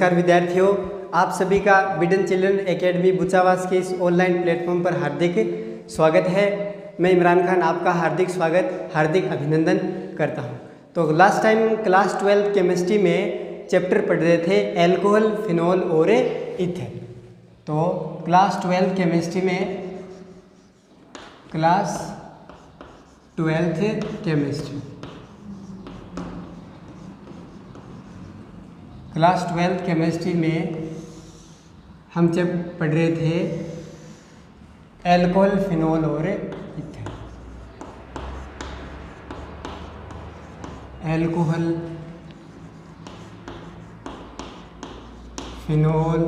नमस्कार विद्यार्थियों, आप सभी का बिडन चिल्ड्रन एकेडमी बुचावास के इस ऑनलाइन प्लेटफॉर्म पर हार्दिक स्वागत है। मैं इमरान खान आपका हार्दिक अभिनंदन करता हूं। तो लास्ट टाइम क्लास 12 केमिस्ट्री में चैप्टर पढ़ रहे थे एल्कोहल, फिनॉल और इथेन। तो क्लास 12 केमिस्ट्री में क्लास 12 केमिस्ट्री में हम जब पढ़ रहे थे एल्कोहल, फिनॉल और इथेन। एल्कोहल, फिनॉल,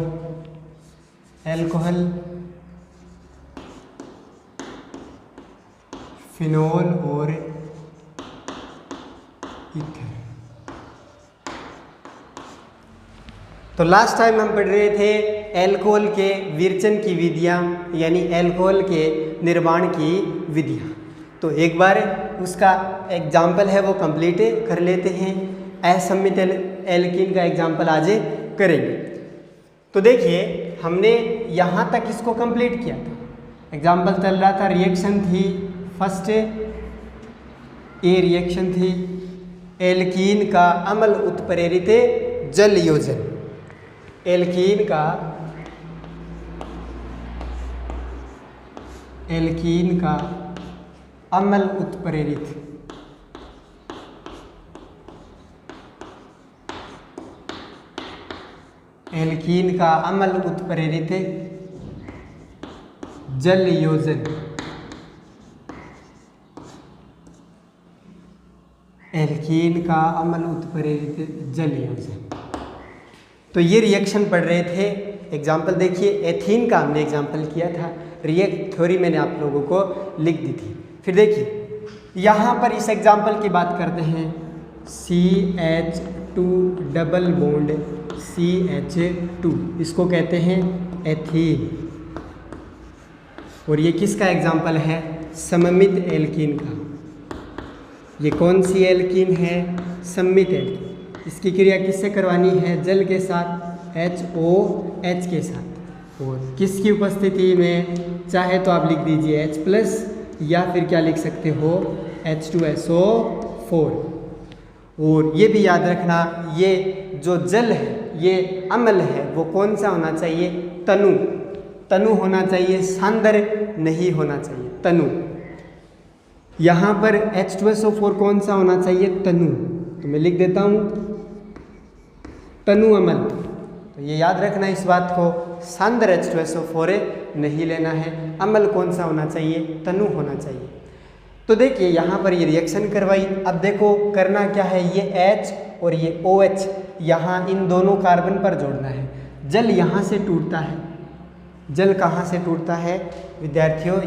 और इथेन। तो लास्ट टाइम हम पढ़ रहे थे एल्कोहल के विरचन की विधियाँ, यानी एल्कोहल के निर्माण की विधियाँ। तो एक बार उसका एग्जाम्पल है वो कंप्लीट कर लेते हैं। असम्मित एल्कीन का एग्जाम्पल आज करेंगे। तो देखिए, हमने यहाँ तक इसको कंप्लीट किया था। एग्जाम्पल चल रहा था, रिएक्शन थी फर्स्ट, ए रिएक्शन थी एल्कीन का अम्ल उत्प्रेरित जल योजन। एल्कीन का अम्ल उत्प्रेरित जल योजन। एल्कीन का अम्ल उत्प्रेरित जल योजन। तो ये रिएक्शन पढ़ रहे थे। एग्जाम्पल देखिए, एथीन का हमने एग्जाम्पल किया था, रिएक्ट थ्योरी मैंने आप लोगों को लिख दी थी। फिर देखिए यहाँ पर इस एग्जाम्पल की बात करते हैं, CH2 डबल बॉन्ड CH2, इसको कहते हैं एथीन। और ये किसका एग्जाम्पल है? सममित एल्कीन का। ये कौन सी एल्कीन है? सममित एल्कीन। इसकी क्रिया किससे करवानी है? जल के साथ, HOH के साथ। और किसकी उपस्थिति में? चाहे तो आप लिख दीजिए H+ या फिर क्या लिख सकते हो, H2SO4। और ये भी याद रखना, ये जो जल है, ये अम्ल है, वो कौन सा होना चाहिए? तनु होना चाहिए, सांद्र नहीं होना चाहिए, तनु। यहाँ पर H2SO4 कौन सा होना चाहिए? तनु। तो मैं लिख देता हूँ तनु अम्ल। तो ये याद रखना इस बात को, सांद्र H2SO4 नहीं लेना है। अम्ल कौन सा होना चाहिए? तनु होना चाहिए। तो देखिए यहाँ पर ये रिएक्शन करवाई। अब देखो करना क्या है, ये H और ये OH यहाँ इन दोनों कार्बन पर जोड़ना है। जल यहाँ से टूटता है। जल कहाँ से टूटता है विद्यार्थियों?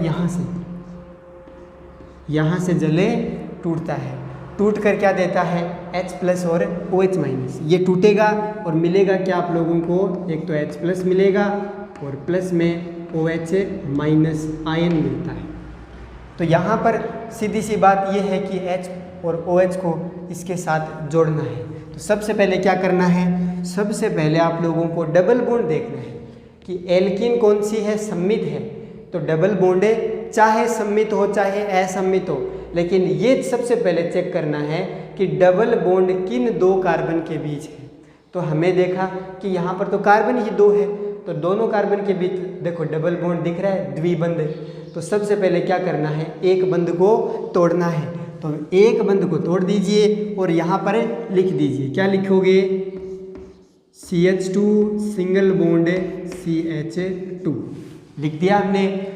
यहाँ से जले टूटता है। टूट कर क्या देता है? H+ और OH-। ये टूटेगा और मिलेगा क्या आप लोगों को? एक तो H+ मिलेगा और प्लस में OH- आयन मिलता है। तो यहाँ पर सीधी सी बात ये है कि H और OH को इसके साथ जोड़ना है। तो सबसे पहले क्या करना है? सबसे पहले आप लोगों को डबल बॉन्ड देखना है कि एल्कीन कौन सी है? सम्मित है। तो डबल बॉन्ड चाहे सम्मित हो चाहे असम्मित हो, लेकिन ये सबसे पहले चेक करना है कि डबल बॉन्ड किन दो कार्बन के बीच है। तो हमें देखा कि यहाँ पर तो कार्बन ही दो है, तो दोनों कार्बन के बीच देखो डबल बॉन्ड दिख रहा है, द्विबंध। तो सबसे पहले क्या करना है? एक बंध को तोड़ना है। तो एक बंध को तोड़ दीजिए और यहाँ पर लिख दीजिए। क्या लिखोगे? CH2 सिंगल बॉन्ड CH2 लिख दिया हमने।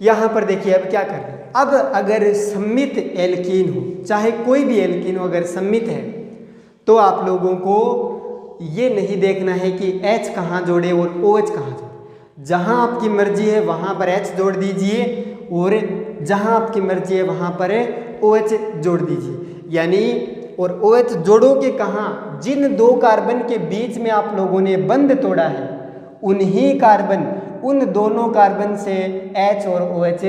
यहाँ पर देखिए अब क्या करना है। अब अगर सम्मित एल्कीन हो, चाहे कोई भी एल्कीन हो, अगर सम्मित है तो आप लोगों को ये नहीं देखना है कि H कहाँ जोड़े और OH कहाँ जोड़े। जहाँ आपकी मर्जी है वहाँ पर H जोड़ दीजिए और जहाँ आपकी मर्जी है वहाँ पर OH जोड़ दीजिए। यानी और OH जोड़ोगे कहाँ? जिन दो कार्बन के बीच में आप लोगों ने बंध तोड़ा है, उन दोनों कार्बन से H और OH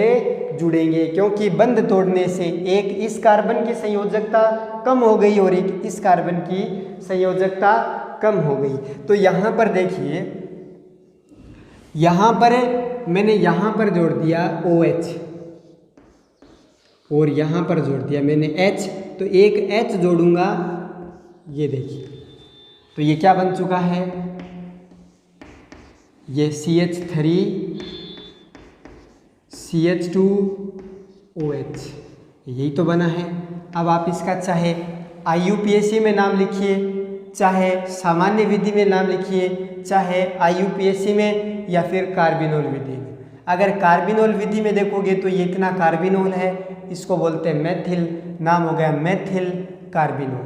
जुड़ेंगे, क्योंकि बंध तोड़ने से एक इस कार्बन की संयोजकता कम हो गई और एक इस कार्बन की संयोजकता कम हो गई। तो यहाँ पर देखिए, यहाँ पर मैंने यहाँ पर जोड़ दिया OH और यहाँ पर जोड़ दिया मैंने H, तो एक H जोड़ूंगा, ये देखिए, तो ये क्या बन चुका है, ये CH3 CH2OH, यही तो बना है। अब आप इसका चाहे IUPAC में नाम लिखिए, चाहे सामान्य विधि में नाम लिखिए, चाहे IUPAC में या फिर कार्बिनोल विधि में। अगर कार्बिनोल विधि में देखोगे तो ये इतना कार्बिनोल है, इसको बोलते हैं मेथिल, नाम हो गया मेथिल कार्बिनोल।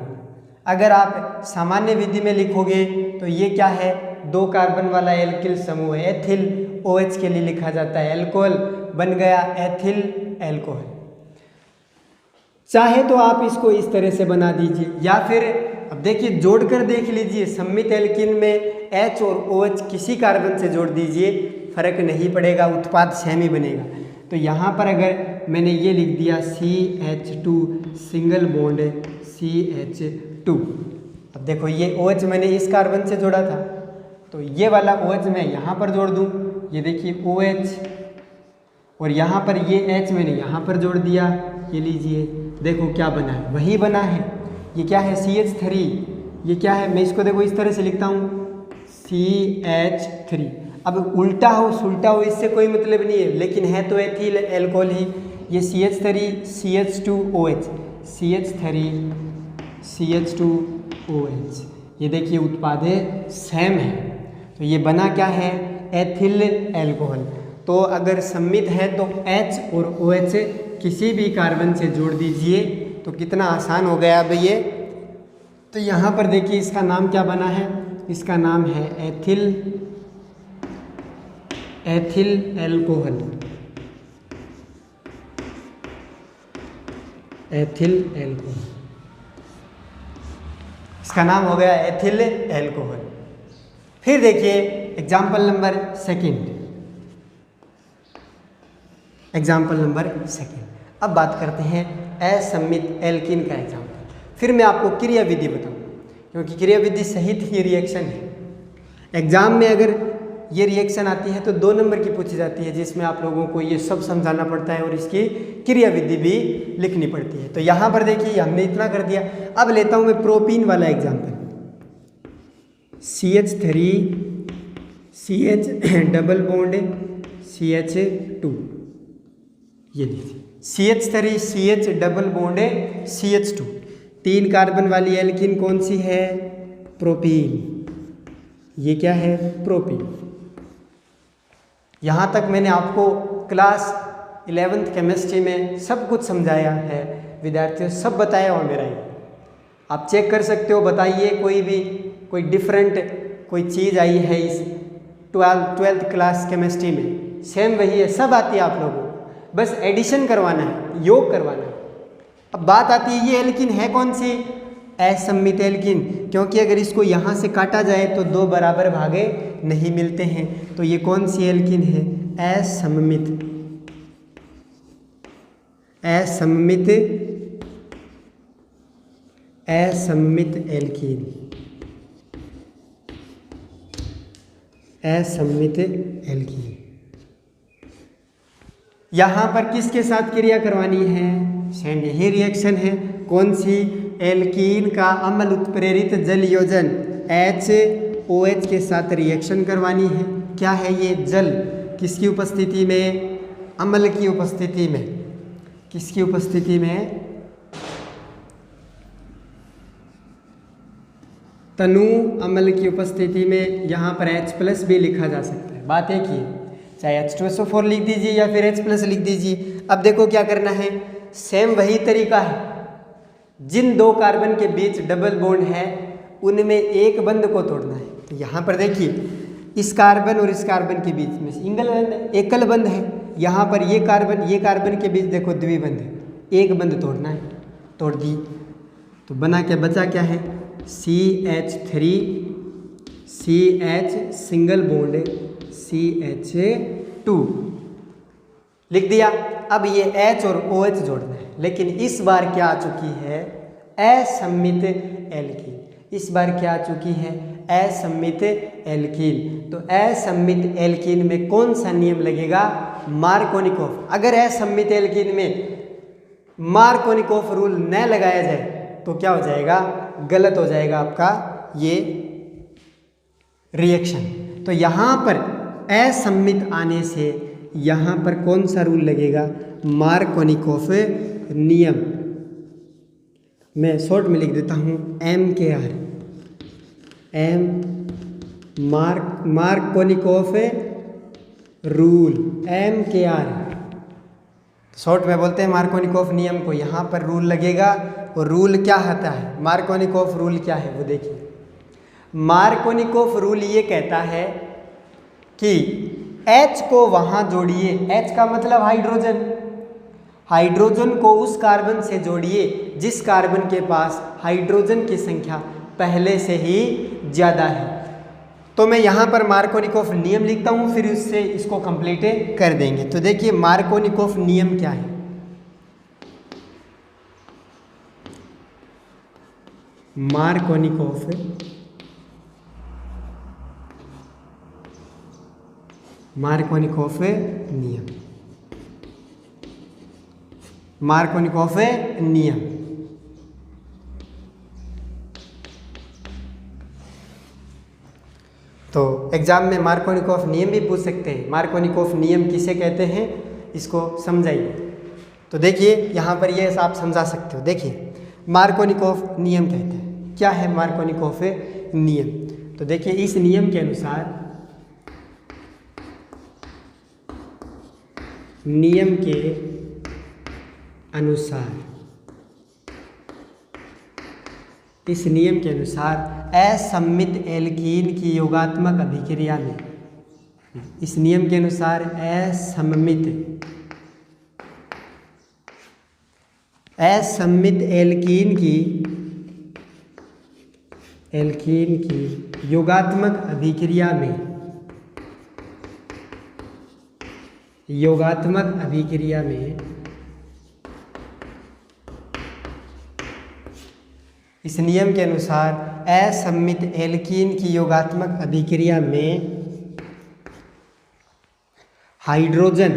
अगर आप सामान्य विधि में लिखोगे तो ये क्या है, 2 कार्बन वाला एल्किल समूह है एथिल, OH के लिए लिखा जाता है एल्कोहल, बन गया एथिल एल्कोहल। चाहे तो आप इसको इस तरह से बना दीजिए, या फिर अब देखिए जोड़कर देख लीजिए, सम्मित एल्किन में H और OH किसी कार्बन से जोड़ दीजिए, फर्क नहीं पड़ेगा, उत्पाद सेम ही बनेगा। तो यहाँ पर अगर मैंने ये लिख दिया CH2 सिंगल बॉन्ड CH2, अब देखो ये OH मैंने इस कार्बन से जोड़ा था, तो ये वाला OH मैं यहाँ पर जोड़ दूँ, ये देखिए OH, और यहाँ पर ये H मैंने यहाँ पर जोड़ दिया, ये लीजिए, देखो क्या बना है, वही बना है। ये क्या है CH3, ये क्या है, मैं इसको देखो इस तरह से लिखता हूँ CH3। अब उल्टा हो सुल्टा हो इससे कोई मतलब नहीं है, लेकिन है तो एथिल एल्कोहल ही। ये CH3 CH2OH, CH3 CH2OH, ये देखिए उत्पाद सेम है, तो ये बना क्या है, एथिल एल्कोहल। तो अगर सम्मित है तो H और OH किसी भी कार्बन से जोड़ दीजिए, तो कितना आसान हो गया अब ये। तो यहाँ पर देखिए इसका नाम क्या बना है, इसका नाम है एथिल एल्कोहल, एथिल एल्कोहल, इसका नाम हो गया एथिल एल्कोहल। फिर देखिए example number second, example number second. अब बात करते हैं असम्मित एल्कीन का एग्जाम्पल। फिर मैं आपको क्रिया विधि बताऊंगा, क्योंकि क्रिया विधि सहित ही रिएक्शन है। एग्जाम में अगर ये रिएक्शन आती है तो 2 नंबर की पूछी जाती है, जिसमें आप लोगों को ये सब समझाना पड़ता है और इसकी क्रिया विधि भी लिखनी पड़ती है। तो यहाँ पर देखिए हमने इतना कर दिया। अब लेता हूँ मैं प्रोपीन वाला example, CH3 CH double bond CH2, ये लीजिए CH3 CH double bond CH2, 3 carbon वाली एल्कीन कौन सी है, प्रोपीन। ये क्या है, प्रोपीन। यहाँ तक मैंने आपको क्लास 11th केमिस्ट्री में सब कुछ समझाया है विद्यार्थियों, सब बताया हुआ मेरा ये, आप चेक कर सकते हो। बताइए कोई डिफरेंट कोई चीज़ आई है इस 12th क्लास केमिस्ट्री में, सेम वही है, सब आती है आप लोगों को, बस एडिशन करवाना है, योग करवाना है। अब बात आती है ये एल्कीन है कौन सी, असम्मित एल्कीन, क्योंकि अगर इसको यहाँ से काटा जाए तो 2 बराबर भागे नहीं मिलते हैं। तो ये कौन सी एल्कीन है, असम्मित एल्कीन, असम्मित एल्कीन। यहाँ पर किसके साथ क्रिया करवानी है, सेंड, यही रिएक्शन है। कौन सी, एल्कीन का अम्ल उत्प्रेरित जल योजन HOH के साथ रिएक्शन करवानी है। क्या है ये, जल, किसकी उपस्थिति में, अम्ल की उपस्थिति में, किसकी उपस्थिति में, तनु अम्ल की उपस्थिति में। यहाँ पर H+ भी लिखा जा सकता है, बात एक ही है, चाहे H2SO4 लिख दीजिए या फिर H+ लिख दीजिए। अब देखो क्या करना है, सेम वही तरीका है, जिन 2 कार्बन के बीच डबल बॉन्ड है उनमें एक बंध को तोड़ना है। तो यहाँ पर देखिए इस कार्बन और इस कार्बन के बीच में सिंगल बंध है, एकल बंध है। यहाँ पर ये कार्बन के बीच देखो द्विबंध है, एक बंध तोड़ना है, तोड़ दी। तो बना क्या, बचा क्या है, CH3 CH single bond CH2 लिख दिया। अब ये H और OH जोड़ना है, लेकिन इस बार क्या आ चुकी है, असम्मित एल्कीन। इस बार क्या आ चुकी है, असम्मित एल्कीन। तो असम्मित एल्कीन में कौन सा नियम लगेगा? मार्कोनिकॉफ। अगर असम्मित एल्कीन में मार्कोनिकॉफ रूल न लगाया जाए तो क्या हो जाएगा? गलत हो जाएगा आपका ये रिएक्शन। तो यहाँ पर असम्मित आने से यहाँ पर कौन सा रूल लगेगा? मार्कोनिकॉफ नियम। मैं शॉर्ट में लिख देता हूँ MKR, Markovnikov rule, MKR। Short में बोलते हैं मार्कोनिकॉफ नियम को। यहाँ पर रूल लगेगा और रूल क्या होता है? मार्कोनिकॉफ रूल क्या है वो देखिए। मार्कोनिकॉफ रूल ये कहता है कि H को वहाँ जोड़िए, H का मतलब हाइड्रोजन, हाइड्रोजन को उस कार्बन से जोड़िए जिस कार्बन के पास हाइड्रोजन की संख्या पहले से ही ज़्यादा है। तो मैं यहाँ पर मार्कोनिकॉफ नियम लिखता हूँ, फिर उससे इसको कंप्लीट कर देंगे। तो देखिए मार्कोनिकॉफ नियम क्या है? मार्कोनिकॉफ नियम, मार्कोनिकॉफ नियम। तो एग्जाम में मार्कोनिकॉफ नियम भी पूछ सकते हैं। मार्कोनिकॉफ नियम किसे कहते हैं इसको समझाइए। तो देखिए यहाँ पर ये आप समझा सकते हो। देखिए मार्कोनिकॉफ नियम कहते हैं, क्या है मार्कोनिकॉफ नियम? तो देखिए इस नियम के अनुसार, नियम के अनुसार, इस नियम के अनुसार असम्मित एल्कीन की योगात्मक अभिक्रिया में, इस नियम के अनुसार असम्मित एल्कीन की योगात्मक अभिक्रिया में, इस नियम के अनुसार असम्मित एल्कीन की योगात्मक अभिक्रिया में हाइड्रोजन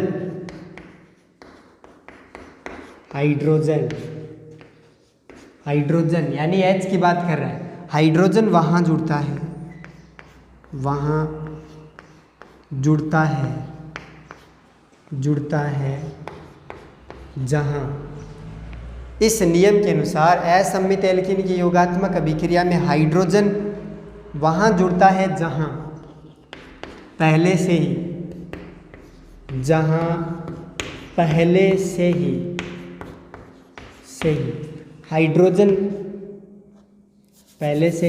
यानी H की बात कर रहा है, हाइड्रोजन वहाँ जुड़ता है जहाँ, इस नियम के अनुसार असम्मित एल्कीन की योगात्मक अभिक्रिया में हाइड्रोजन वहाँ जुड़ता है जहाँ पहले से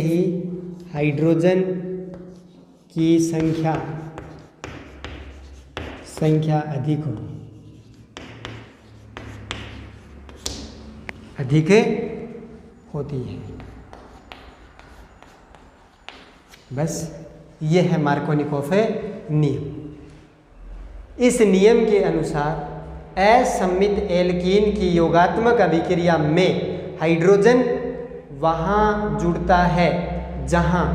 ही हाइड्रोजन की संख्या अधिक होती है। बस ये है मार्कोनिकॉफ नियम। इस नियम के अनुसार असम्मित एल्कीन की योगात्मक अभिक्रिया में हाइड्रोजन वहाँ जुड़ता है जहाँ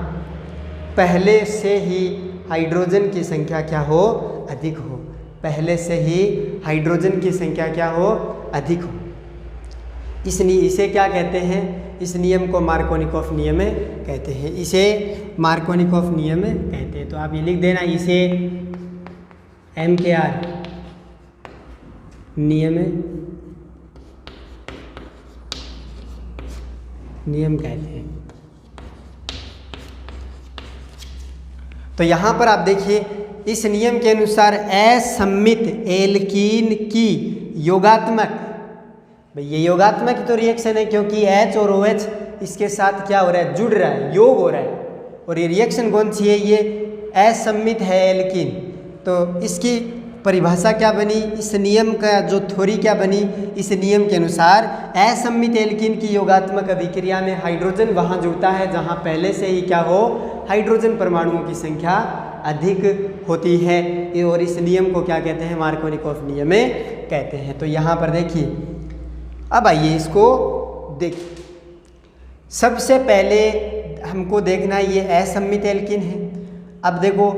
पहले से ही हाइड्रोजन की संख्या क्या हो? अधिक हो। पहले से ही हाइड्रोजन की संख्या क्या हो? अधिक हो। इसे क्या कहते हैं? इस नियम को मार्कोनिकॉफ नियम कहते हैं। इसे मार्कोनिकॉफ नियम कहते हैं। तो आप ये लिख देना, इसे MKR नियम कहते हैं। तो यहाँ पर आप देखिए इस नियम के अनुसार असम्मित एल्कीन की योगात्मक, भाई ये योगात्मक तो रिएक्शन है क्योंकि H और OH इसके साथ क्या हो रहा है? जुड़ रहा है, योग हो रहा है। और ये रिएक्शन कौन सी है? ये असम्मित है एल्कीन। तो इसकी परिभाषा क्या बनी? इस नियम का जो थ्योरी क्या बनी? इस नियम के अनुसार असम्मित एल्कीन की योगात्मक अभिक्रिया में हाइड्रोजन वहाँ जुड़ता है जहाँ पहले से ही क्या हो? हाइड्रोजन परमाणुओं की संख्या अधिक होती है। और इस नियम को क्या कहते हैं? मार्कोनिकॉफ नियम कहते हैं। तो यहाँ पर देखिए, अब आइए इसको देखिए। सबसे पहले हमको देखना है ये असम्मित एल्कीन है। अब देखो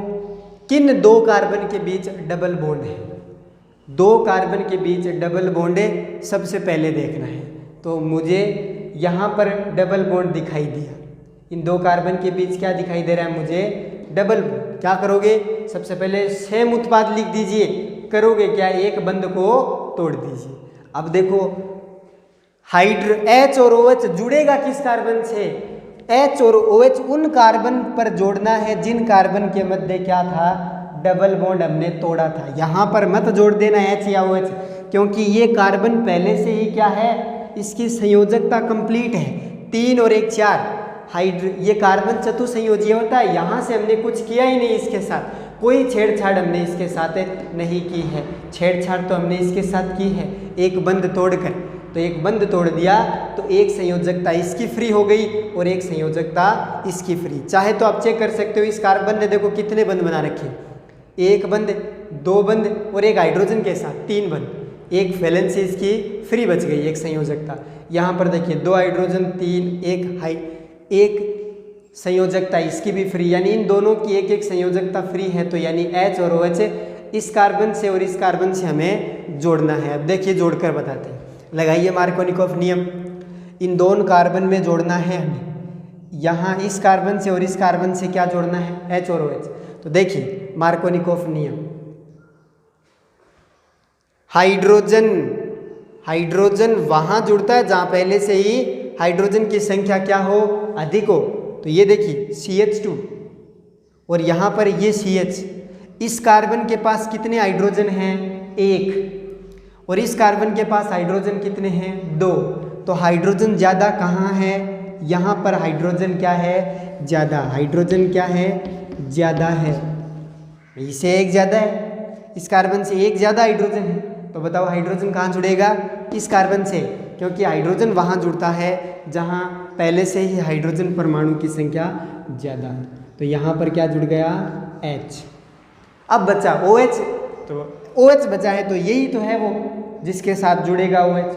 किन दो कार्बन के बीच डबल बॉन्ड है, दो कार्बन के बीच डबल बॉन्ड है, सबसे पहले देखना है। तो मुझे यहाँ पर डबल बॉन्ड दिखाई दिया, इन दो कार्बन के बीच क्या दिखाई दे रहा है मुझे, डबल बॉन्ड। क्या करोगे, सबसे पहले सेम उत्पाद लिख दीजिए, करोगे क्या, एक बंध को तोड़ दीजिए। अब देखो H और OH जुड़ेगा किस कार्बन से, H और OH उन कार्बन पर जोड़ना है जिन कार्बन के मध्य क्या था, डबल बॉन्ड हमने तोड़ा था। यहाँ पर मत जोड़ देना H या OH, क्योंकि ये कार्बन पहले से ही क्या है, इसकी संयोजकता कंप्लीट है, 3 और 1 4 ये कार्बन चतुसंयोजी होता है। यहाँ से हमने कुछ किया ही नहीं इसके साथ, कोई छेड़छाड़ हमने इसके साथ नहीं की है। छेड़छाड़ तो हमने इसके साथ की है एक बंध तोड़कर, तो एक बंध तोड़ दिया तो एक संयोजकता इसकी फ्री हो गई और एक संयोजकता इसकी फ्री। चाहे तो आप चेक कर सकते हो, इस कार्बन ने देखो कितने बंध बना रखे, एक बंध, दो बंध और एक हाइड्रोजन के साथ 3 बंध, एक वैलेंस से इसकी फ्री बच गई, एक संयोजकता। यहाँ पर देखिए 2 हाइड्रोजन 3, एक संयोजकता इसकी भी फ्री, यानी इन दोनों की एक एक संयोजकता फ्री है। तो यानी H और OH इस कार्बन से और इस कार्बन से हमें जोड़ना है। अब देखिए जोड़कर बताते हैं, लगाइए मार्कोनिकॉफ नियम, इन दोनों कार्बन में जोड़ना है हमें। यहाँ इस कार्बन से और इस कार्बन से क्या जोड़ना है, H और OH। तो देखिए मार्कोनिकॉफ नियम, हाइड्रोजन वहाँ जुड़ता है जहाँ पहले से ही हाइड्रोजन की संख्या क्या हो, अधिक हो। तो ये देखिए CH2 और यहाँ पर ये CH, इस कार्बन के पास कितने हाइड्रोजन हैं, 1, और इस कार्बन के पास हाइड्रोजन कितने हैं, 2। तो हाइड्रोजन ज़्यादा कहाँ है, यहाँ पर हाइड्रोजन क्या है, ज़्यादा, हाइड्रोजन क्या है, ज़्यादा है, इसे एक ज़्यादा है, इस कार्बन से एक ज़्यादा हाइड्रोजन है। तो बताओ हाइड्रोजन कहाँ जुड़ेगा, इस कार्बन से, क्योंकि हाइड्रोजन वहाँ जुड़ता है जहाँ पहले से ही हाइड्रोजन परमाणु की संख्या ज़्यादा है। तो यहाँ पर क्या जुड़ गया, H। अब बचा OH, तो OH बचा है तो यही तो है वो जिसके साथ जुड़ेगा OH,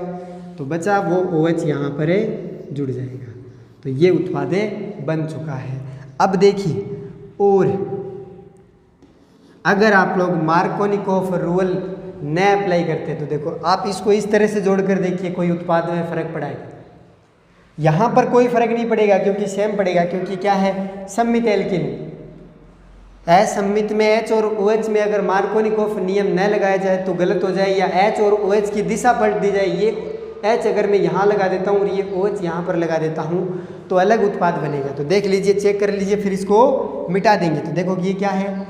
तो बचा वो OH यहाँ पर जुड़ जाएगा। तो ये उत्पाद बन चुका है। अब देखिए, और अगर आप लोग मार्कोनिकॉफ रूल न अप्लाई करते तो देखो आप इसको इस तरह से जोड़कर देखिए, कोई उत्पाद में फर्क पड़ा है, यहाँ पर कोई फर्क नहीं पड़ेगा क्योंकि सेम पड़ेगा, क्योंकि क्या है, सम्मित एल्कीन। असम्मित में H और OH में अगर मार्कोनिकॉफ नियम न लगाया जाए तो गलत हो जाए, या H और OH की दिशा पलट दी जाए, ये H अगर मैं यहाँ लगा देता हूँ और ये OH यहाँ पर लगा देता हूँ तो अलग उत्पाद बनेगा। तो देख लीजिए, चेक कर लीजिए, फिर इसको मिटा देंगे। तो देखो ये क्या है,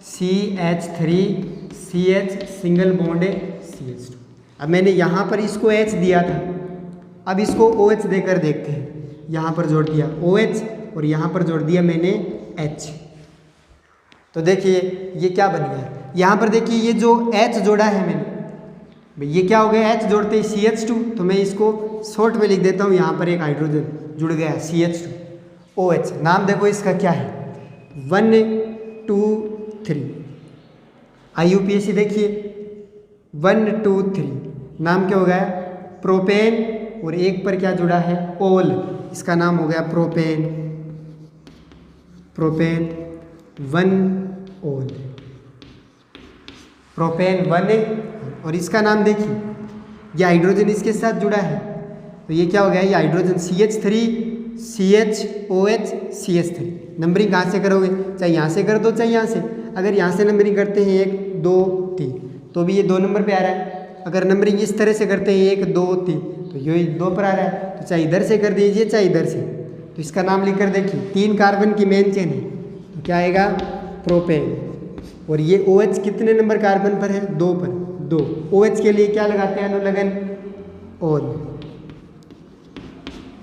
CH3CH सिंगल बॉन्ड CH2। अब मैंने यहाँ पर इसको H दिया था, अब इसको OH देकर देखते हैं। यहाँ पर जोड़ दिया OH और यहाँ पर जोड़ दिया मैंने H। तो देखिए ये क्या बन गया, यहाँ पर देखिए ये जो H जोड़ा है मैंने, ये क्या हो गया, H जोड़ते ही CH2, तो मैं इसको शॉर्ट में लिख देता हूँ, यहाँ पर एक हाइड्रोजन जुड़ गया CH2 OH। नाम देखो इसका क्या है, 1 2 3। IUPAC देखिए 1 2 3, नाम क्या हो गया, प्रोपेन, और एक पर क्या जुड़ा है, ओल, इसका नाम हो गया प्रोपेन 1 ओल, प्रोपेन 1। और इसका नाम देखिए, ये हाइड्रोजन इसके साथ जुड़ा है, तो ये क्या हो गया, ये hydrogen CH3 CHOH CH3। Numbering कहाँ से करोगे, चाहे यहाँ से कर दो चाहे यहाँ से। अगर यहाँ से नंबरिंग करते हैं 1 2 3 तो भी ये 2 नंबर पे आ रहा है। अगर नंबरिंग इस तरह से करते हैं 1 2 3 तो ये 2 पर आ रहा है। तो चाहे इधर से कर दीजिए चाहे इधर से। तो इसका नाम लिख कर देखिए, 3 कार्बन की मेन चेन है, तो क्या आएगा, प्रोपेन। और ये OH कितने नंबर कार्बन पर है, 2 पर, 2। OH के लिए क्या लगाते हैं अनुलग्न, ओल।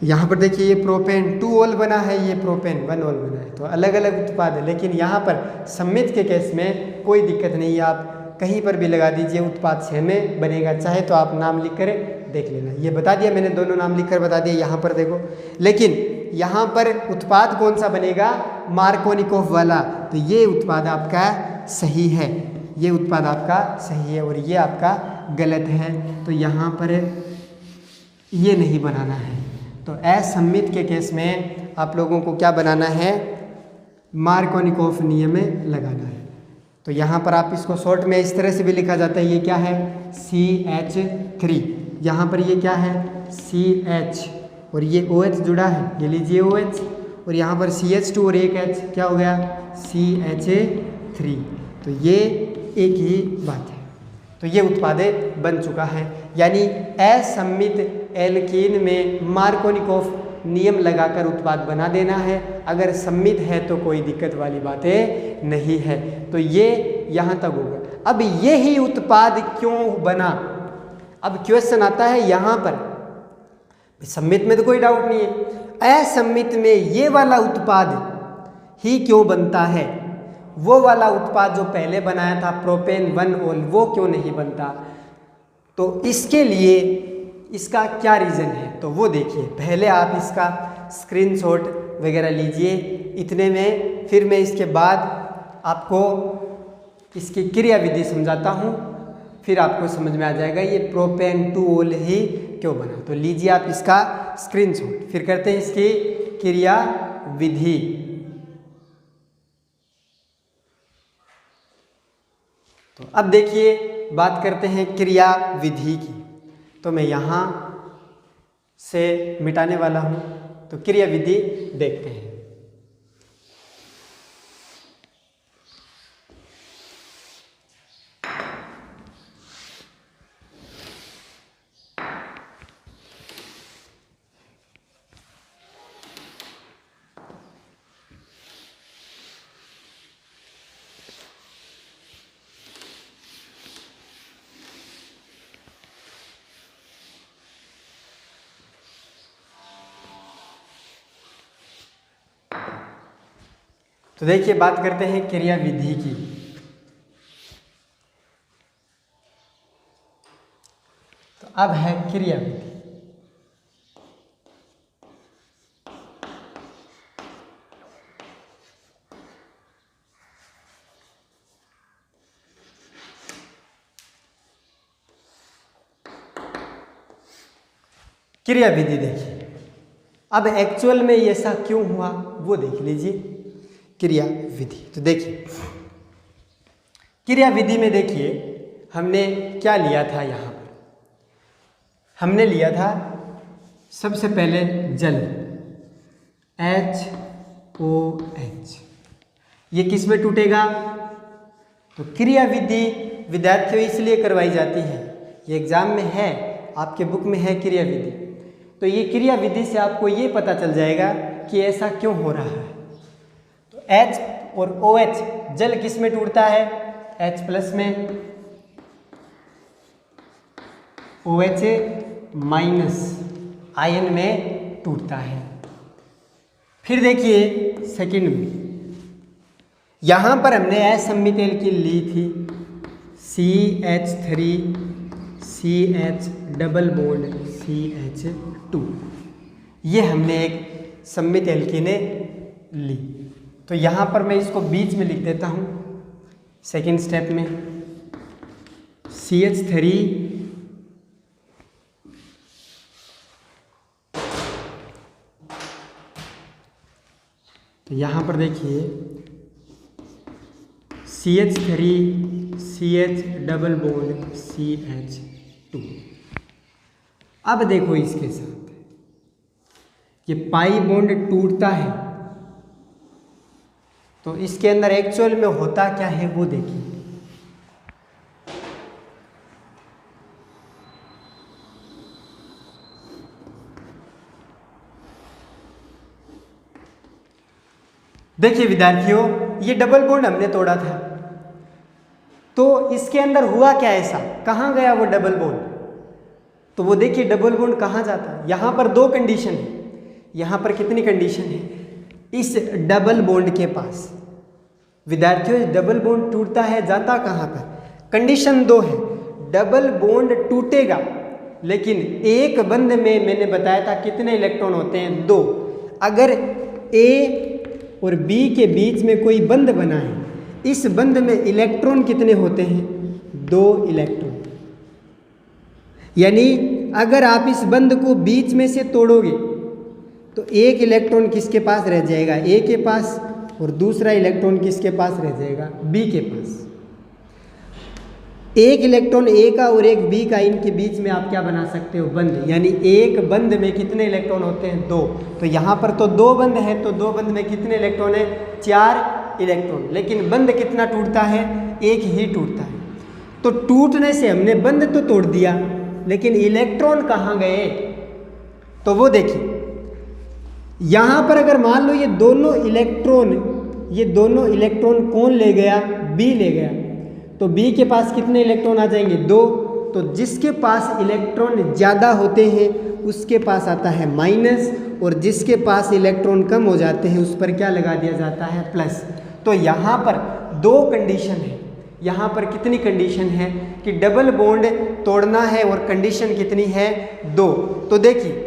यहाँ पर देखिए ये प्रोपेन 2 ओल बना है, ये प्रोपेन 1 ओल बना है। तो अलग अलग उत्पाद है, लेकिन यहाँ पर सम्मित के केस में कोई दिक्कत नहीं है, आप कहीं पर भी लगा दीजिए, उत्पाद सेम बनेगा। चाहे तो आप नाम लिख कर देख लेना। ये बता दिया मैंने, दोनों नाम लिख कर बता दिया यहाँ पर देखो। लेकिन यहाँ पर उत्पाद कौन सा बनेगा, मार्कोनिकॉफ वाला। तो ये उत्पाद आपका सही है, ये उत्पाद आपका सही है और ये आपका गलत है। तो यहाँ पर ये नहीं बनाना है। तो असम्मित के केस में आप लोगों को क्या बनाना है, मार्कोनिकॉफ नियम लगाना है। तो यहाँ पर आप इसको शॉर्ट में इस तरह से भी लिखा जाता है, ये क्या है CH3, यहाँ पर ये क्या है CH और ये OH जुड़ा है, ये लीजिए OH, और यहाँ पर CH2 और एक H क्या हो गया CH3। तो ये एक ही बात है। तो ये उत्पाद बन चुका है, यानी असम्मित एल्कीन में मार्कोनिकॉफ नियम लगाकर उत्पाद बना देना है। अगर सम्मित है तो कोई दिक्कत वाली बातें नहीं है। तो ये यहाँ तक होगा। अब ये ही उत्पाद क्यों बना, अब क्वेश्चन आता है यहाँ पर। सम्मित में तो कोई डाउट नहीं है, असम्मित में ये वाला उत्पाद ही क्यों बनता है, वो वाला उत्पाद जो पहले बनाया था प्रोपेन 1-ऑल, वो क्यों नहीं बनता। तो इसके लिए इसका क्या रीज़न है, तो वो देखिए। पहले आप इसका स्क्रीनशॉट वगैरह लीजिए इतने में, फिर मैं इसके बाद आपको इसकी क्रिया विधि समझाता हूँ, फिर आपको समझ में आ जाएगा ये प्रोपेन 2-ऑल ही क्यों बना। तो लीजिए आप इसका स्क्रीनशॉट, फिर करते हैं इसकी क्रिया विधि। तो अब देखिए बात करते हैं क्रिया विधि की। तो मैं यहाँ से मिटाने वाला हूँ, तो क्रिया विधि देखते हैं। तो देखिए बात करते हैं क्रिया विधि की। तो अब है क्रिया विधि। क्रिया विधि देखिए, अब एक्चुअल में ऐसा क्यों हुआ वो देख लीजिए। क्रिया विधि तो देखिए, क्रिया विधि में देखिए हमने क्या लिया था, यहाँ पर हमने लिया था सबसे पहले जल HOH, ये किस में टूटेगा। तो क्रिया विधि विद्यार्थियों इसलिए करवाई जाती है, ये एग्जाम में है, आपके बुक में है क्रिया विधि। तो ये क्रिया विधि से आपको ये पता चल जाएगा कि ऐसा क्यों हो रहा है। तो H और OH जल किस में टूटता है, H+ में, OH- आयन में टूटता है। फिर देखिए सेकंड में, यहाँ पर हमने असम्मित एल्कीन ली थी CH3 CH double bond CH2, ये हमने एक सम्मित एल्कीन ली। तो यहाँ पर मैं इसको बीच में लिख देता हूँ सेकंड स्टेप में, CH3 तो यहाँ पर देखिए CH3 CH double bond CH2। अब देखो इसके साथ ये पाई बॉन्ड टूटता है, तो इसके अंदर एक्चुअल में होता क्या है वो देखिए। देखिए विद्यार्थियों, ये डबल बॉन्ड हमने तोड़ा था, तो इसके अंदर हुआ क्या ऐसा, कहाँ गया वो डबल बॉन्ड। तो वो देखिए डबल बॉन्ड कहाँ जाता है, यहाँ पर दो कंडीशन है, यहाँ पर कितनी कंडीशन है, इस डबल बॉन्ड के पास। विद्यार्थियों डबल बॉन्ड टूटता है, जाता कहाँ पर, कंडीशन दो है, डबल बॉन्ड टूटेगा लेकिन एक बंध में मैंने बताया था कितने इलेक्ट्रॉन होते हैं, दो। अगर ए और बी के बीच में कोई बंध बना है, इस बंध में इलेक्ट्रॉन कितने होते हैं, दो इलेक्ट्रॉन। यानी अगर आप इस बंध को बीच में से तोड़ोगे तो एक इलेक्ट्रॉन किसके पास रह जाएगा, ए के पास, और दूसरा इलेक्ट्रॉन किसके पास रह जाएगा, बी के पास। एक इलेक्ट्रॉन ए का और एक बी का, इनके बीच में आप क्या बना सकते हो, बंध, यानी एक बंध में कितने इलेक्ट्रॉन होते हैं, 2। तो यहाँ पर तो 2 बंध है, तो 2 बंध में कितने इलेक्ट्रॉन है, 4 इलेक्ट्रॉन। लेकिन बंध कितना टूटता है, एक ही टूटता है। तो टूटने से हमने बंध तो तोड़ दिया, लेकिन इलेक्ट्रॉन कहाँ गए, तो वो देखिए यहाँ पर अगर मान लो ये दोनों इलेक्ट्रॉन कौन ले गया, बी ले गया, तो बी के पास कितने इलेक्ट्रॉन आ जाएंगे, 2। तो जिसके पास इलेक्ट्रॉन ज़्यादा होते हैं उसके पास आता है माइनस, और जिसके पास इलेक्ट्रॉन कम हो जाते हैं उस पर क्या लगा दिया जाता है, प्लस। तो यहाँ पर 2 कंडीशन है, यहाँ पर कितनी कंडीशन है कि डबल बॉन्ड तोड़ना है, और कंडीशन कितनी है, 2। तो देखिए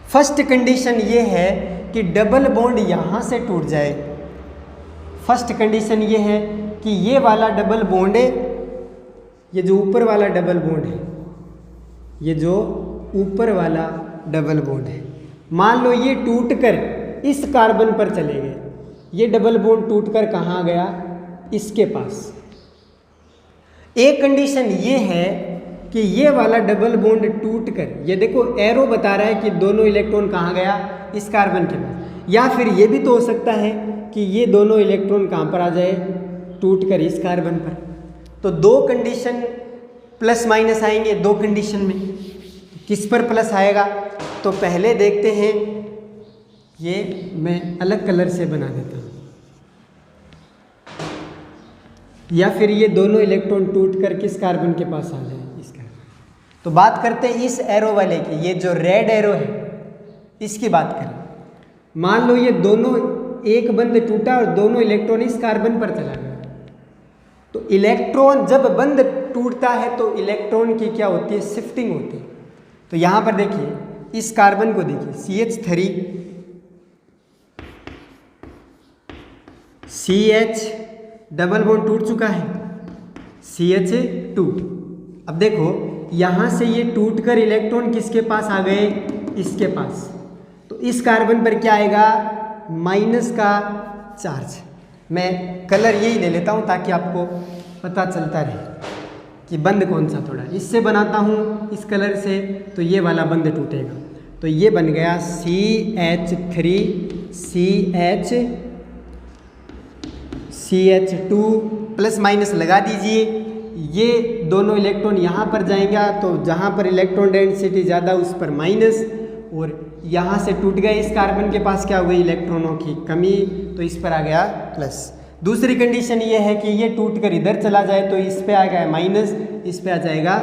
फर्स्ट कंडीशन ये है कि डबल बॉन्ड यहाँ से टूट जाए। फर्स्ट कंडीशन ये है कि ये वाला डबल बॉन्ड है, ये जो ऊपर वाला डबल बॉन्ड है, ये जो ऊपर वाला डबल बॉन्ड है, मान लो ये टूटकर इस कार्बन पर चले गए, ये डबल बॉन्ड टूटकर कहाँ गया, इसके पास। एक कंडीशन ये है कि ये वाला डबल बॉन्ड टूटकर, ये देखो एरो बता रहा है कि दोनों इलेक्ट्रॉन कहाँ गया, इस कार्बन के पास। या फिर ये भी तो हो सकता है कि ये दोनों इलेक्ट्रॉन कहाँ पर आ जाए, टूटकर इस कार्बन पर। तो 2 कंडीशन प्लस माइनस आएंगे 2 कंडीशन में। किस पर प्लस आएगा, तो पहले देखते हैं, ये मैं अलग कलर से बना देता हूँ, या फिर ये दोनों इलेक्ट्रॉन टूटकर किस कार्बन के पास आ जाए, इस कार्बन। तो बात करते हैं इस एरो वाले की, ये जो रेड एरो है इसकी बात करें। मान लो ये दोनों, एक बंध टूटा और दोनों इलेक्ट्रॉन इस कार्बन पर चला गया। तो इलेक्ट्रॉन जब बंध टूटता है तो इलेक्ट्रॉन की क्या होती है, शिफ्टिंग होती है। तो यहाँ पर देखिए इस कार्बन को देखिए, CH3 CH डबल बॉन्ड टूट चुका है, CH2। अब देखो यहाँ से ये टूटकर इलेक्ट्रॉन किसके पास आ गए, इसके पास। तो इस कार्बन पर क्या आएगा, माइनस का चार्ज। मैं कलर यही ले लेता हूँ ताकि आपको पता चलता रहे कि बंध कौन सा तोड़ा। इससे बनाता हूँ इस कलर से, तो ये वाला बंध टूटेगा। तो ये बन गया CH3 CH2, प्लस माइनस लगा दीजिए। ये दोनों इलेक्ट्रॉन यहाँ पर जाएंगे, तो जहाँ पर इलेक्ट्रॉन डेंसिटी ज़्यादा उस पर माइनस, और यहाँ से टूट गए इस कार्बन के पास क्या हो गई, इलेक्ट्रॉनों की कमी, तो इस पर आ गया प्लस। दूसरी कंडीशन ये है कि ये टूटकर इधर चला जाए, तो इस पे आ गया माइनस, इस पे आ जाएगा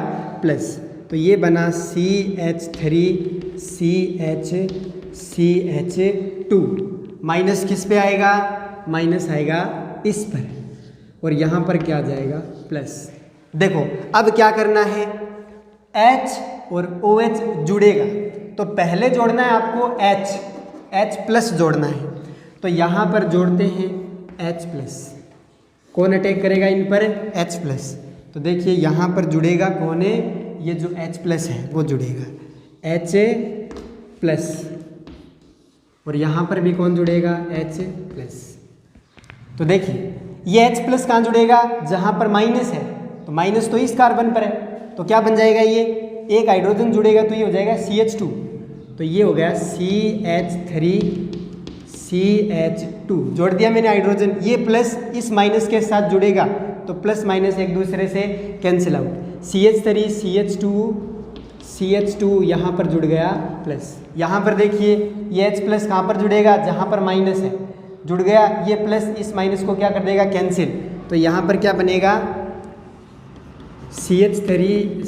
प्लस। तो ये बना CH3 CH2, माइनस किस पे आएगा, माइनस आएगा इस पर, और यहाँ पर क्या आ जाएगा, प्लस। देखो अब क्या करना है, H और OH जुड़ेगा, तो पहले जोड़ना है आपको H प्लस जोड़ना है। तो यहाँ पर जोड़ते हैं H प्लस। कौन अटैक करेगा इन पर, H प्लस। तो देखिए यहाँ पर जुड़ेगा कौन है, ये जो H प्लस है वो जुड़ेगा, H प्लस, और यहाँ पर भी कौन जुड़ेगा, H प्लस। तो देखिए ये H प्लस कहाँ जुड़ेगा, जहाँ पर माइनस है, तो माइनस तो इस कार्बन पर है, तो क्या बन जाएगा, ये एक हाइड्रोजन जुड़ेगा तो ये हो जाएगा CH2। तो ये हो गया CH3 CH2, जोड़ दिया मैंने हाइड्रोजन। ये प्लस इस माइनस के साथ जुड़ेगा, तो प्लस माइनस एक दूसरे से कैंसिल आउट। CH3 CH2 यहाँ पर जुड़ गया प्लस। यहाँ पर देखिए ये H प्लस कहाँ पर जुड़ेगा, जहाँ पर माइनस है, जुड़ गया। ये प्लस इस माइनस को क्या कर देगा, कैंसिल। तो यहाँ पर क्या बनेगा, CH3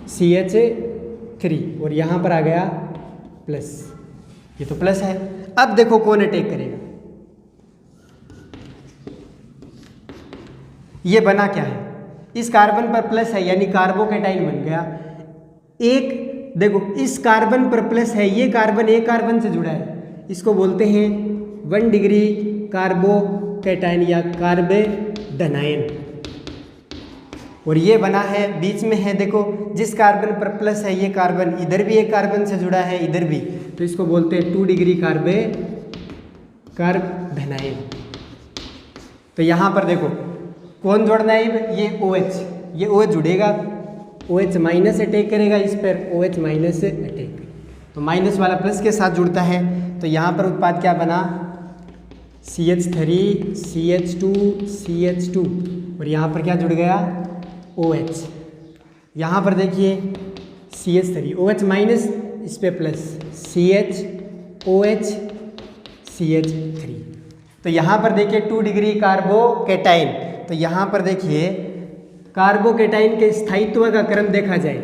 CH3, और यहाँ पर आ गया प्लस, ये तो प्लस है। अब देखो कौन अटैक करेगा, ये बना क्या है, इस कार्बन पर प्लस है यानी कार्बोकेटाइन बन गया। एक देखो इस कार्बन पर प्लस है, ये कार्बन एक कार्बन से जुड़ा है, इसको बोलते हैं 1 डिग्री कार्बोकेटाइन या कार्बेडनाइन। और ये बना है बीच में है, देखो जिस कार्बन पर प्लस है ये कार्बन इधर भी एक कार्बन से जुड़ा है इधर भी, तो इसको बोलते हैं 2 डिग्री कार्बेनाइल। तो यहाँ पर देखो कौन जोड़ना है, ये OH, ये OH जुड़ेगा, OH माइनस अटैक करेगा इस पर, OH माइनस अटैक, तो माइनस वाला प्लस के साथ जुड़ता है। तो यहाँ पर उत्पाद क्या बना, CH3 CH2 CH2 और यहाँ पर क्या जुड़ गया OH। यहाँ पर देखिए CH3 OH माइनस इस पे प्लस CH OH CH3। तो यहाँ पर देखिए 2 डिग्री कार्बोकेटाइन। तो यहाँ पर देखिए कार्बोकेटाइन के स्थायित्व का क्रम देखा जाए,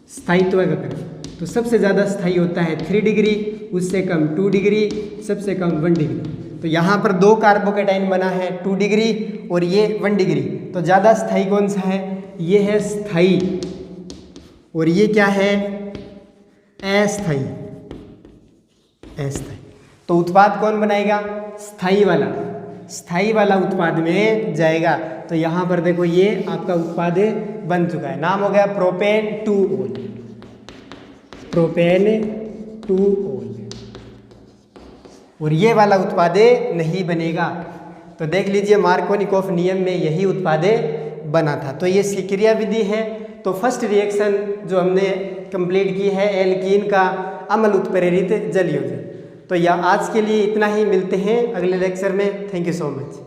स्थायित्व का क्रम तो सबसे ज़्यादा स्थायी होता है 3 डिग्री, उससे कम 2 डिग्री, सबसे कम 1 डिग्री। तो यहाँ पर 2 कार्बोकेटाइन बना है 2 डिग्री और ये 1 डिग्री, तो ज़्यादा स्थायी कौन सा है, ये है स्थायी, और ये क्या है अस्थायी, अस्थायी। तो उत्पाद कौन बनाएगा, स्थायी वाला उत्पाद में जाएगा। तो यहाँ पर देखो ये आपका उत्पाद बन चुका है, नाम हो गया प्रोपेन 2 ओल, प्रोपेन 2 ओल। और ये वाला उत्पाद नहीं बनेगा। तो देख लीजिए मार्कोनिकॉफ नियम में यही उत्पाद बना था। तो ये इसकी क्रिया विधि है। तो फर्स्ट रिएक्शन जो हमने कंप्लीट की है एल्कीन का अम्ल उत्प्रेरित जल योजन। तो यह आज के लिए इतना ही, मिलते हैं अगले लेक्चर में। Thank you so much.